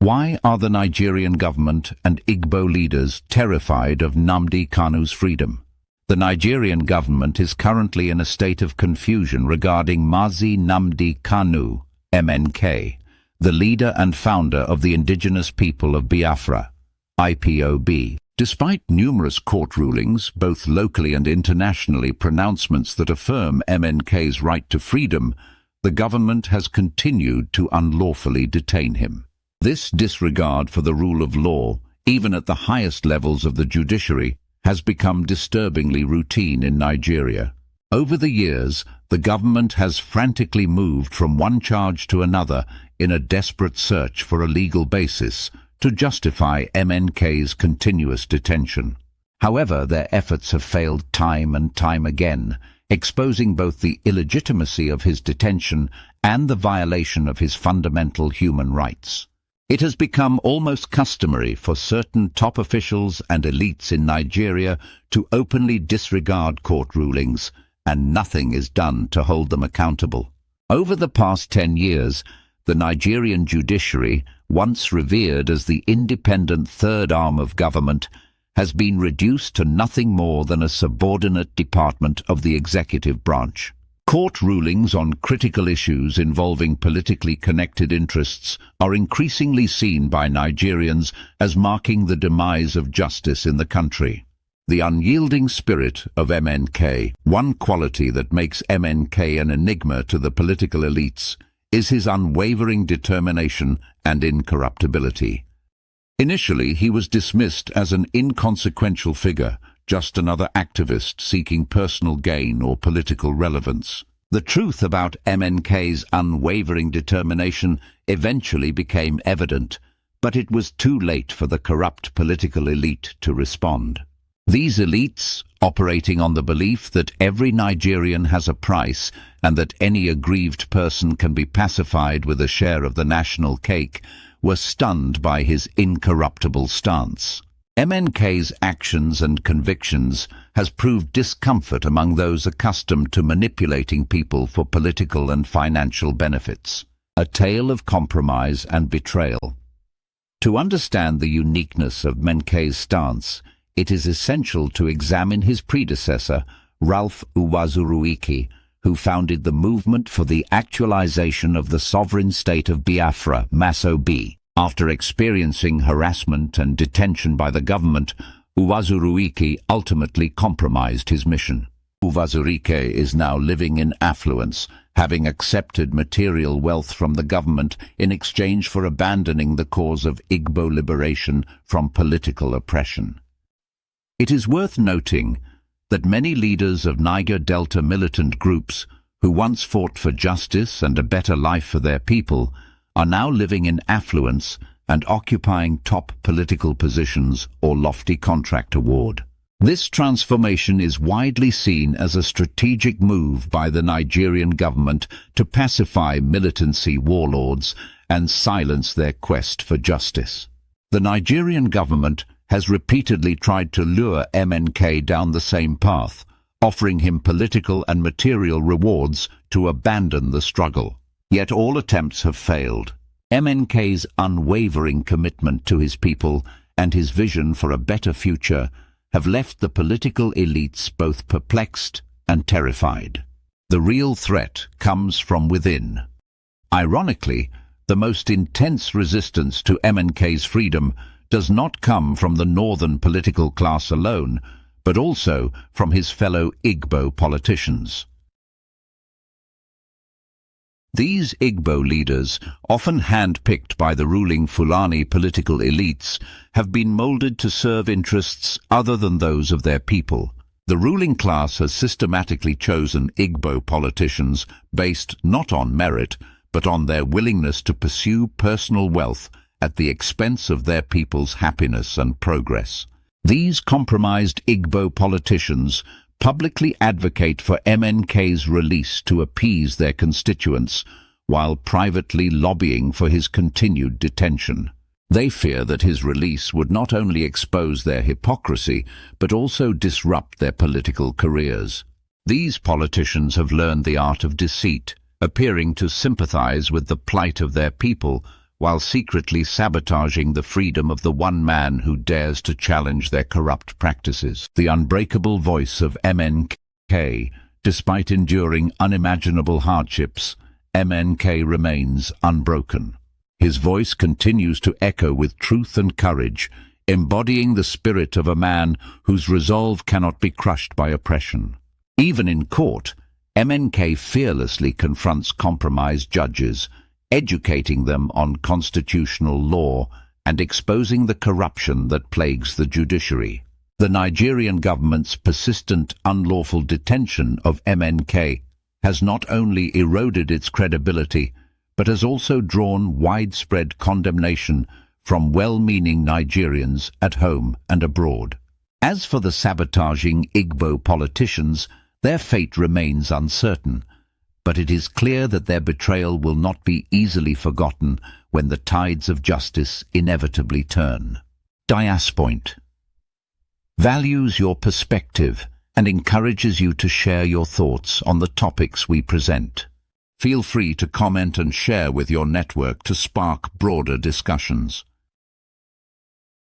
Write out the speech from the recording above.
Why are the Nigerian government and Igbo leaders terrified of Nnamdi Kanu's freedom? The Nigerian government is currently in a state of confusion regarding Mazi Nnamdi Kanu, MNK, the leader and founder of the Indigenous People of Biafra, IPOB. Despite numerous court rulings, both locally and internationally, pronouncements that affirm MNK's right to freedom, the government has continued to unlawfully detain him. This disregard for the rule of law, even at the highest levels of the judiciary, has become disturbingly routine in Nigeria. Over the years, the government has frantically moved from one charge to another in a desperate search for a legal basis to justify MNK's continuous detention. However, their efforts have failed time and time again, exposing both the illegitimacy of his detention and the violation of his fundamental human rights. It has become almost customary for certain top officials and elites in Nigeria to openly disregard court rulings, and nothing is done to hold them accountable. Over the past 10 years, the Nigerian judiciary, once revered as the independent third arm of government, has been reduced to nothing more than a subordinate department of the executive branch. Court rulings on critical issues involving politically connected interests are increasingly seen by Nigerians as marking the demise of justice in the country. The unyielding spirit of MNK, one quality that makes MNK an enigma to the political elites, is his unwavering determination and incorruptibility. Initially, he was dismissed as an inconsequential figure, just another activist seeking personal gain or political relevance. The truth about MNK's unwavering determination eventually became evident, but it was too late for the corrupt political elite to respond. These elites, operating on the belief that every Nigerian has a price and that any aggrieved person can be pacified with a share of the national cake, were stunned by his incorruptible stance. MNK's actions and convictions has proved discomfort among those accustomed to manipulating people for political and financial benefits. A tale of compromise and betrayal. To understand the uniqueness of MNK's stance, it is essential to examine his predecessor, Ralph Uwazuruike, who founded the movement for the actualization of the sovereign state of Biafra, MASOB. After experiencing harassment and detention by the government, Uwazuruike ultimately compromised his mission. Uwazuruike is now living in affluence, having accepted material wealth from the government in exchange for abandoning the cause of Igbo liberation from political oppression. It is worth noting that many leaders of Niger Delta militant groups, who once fought for justice and a better life for their people, are now living in affluence and occupying top political positions or lofty contract award. This transformation is widely seen as a strategic move by the Nigerian government to pacify militancy warlords and silence their quest for justice. The Nigerian government has repeatedly tried to lure MNK down the same path, offering him political and material rewards to abandon the struggle. Yet all attempts have failed. MNK's unwavering commitment to his people and his vision for a better future have left the political elites both perplexed and terrified. The real threat comes from within. Ironically, the most intense resistance to MNK's freedom does not come from the northern political class alone, but also from his fellow Igbo politicians. These Igbo leaders, often hand-picked by the ruling Fulani political elites, have been molded to serve interests other than those of their people. The ruling class has systematically chosen Igbo politicians based not on merit, but on their willingness to pursue personal wealth at the expense of their people's happiness and progress. These compromised Igbo politicians publicly advocate for MNK's release to appease their constituents, while privately lobbying for his continued detention. They fear that his release would not only expose their hypocrisy, but also disrupt their political careers. These politicians have learned the art of deceit, appearing to sympathize with the plight of their people, while secretly sabotaging the freedom of the one man who dares to challenge their corrupt practices. The unbreakable voice of MNK, despite enduring unimaginable hardships, MNK remains unbroken. His voice continues to echo with truth and courage, embodying the spirit of a man whose resolve cannot be crushed by oppression. Even in court, MNK fearlessly confronts compromised judges, educating them on constitutional law and exposing the corruption that plagues the judiciary. The Nigerian government's persistent unlawful detention of MNK has not only eroded its credibility, but has also drawn widespread condemnation from well-meaning Nigerians at home and abroad. As for the sabotaging Igbo politicians, their fate remains uncertain, but it is clear that their betrayal will not be easily forgotten when the tides of justice inevitably turn. Diaspoint values your perspective and encourages you to share your thoughts on the topics we present. Feel free to comment and share with your network to spark broader discussions.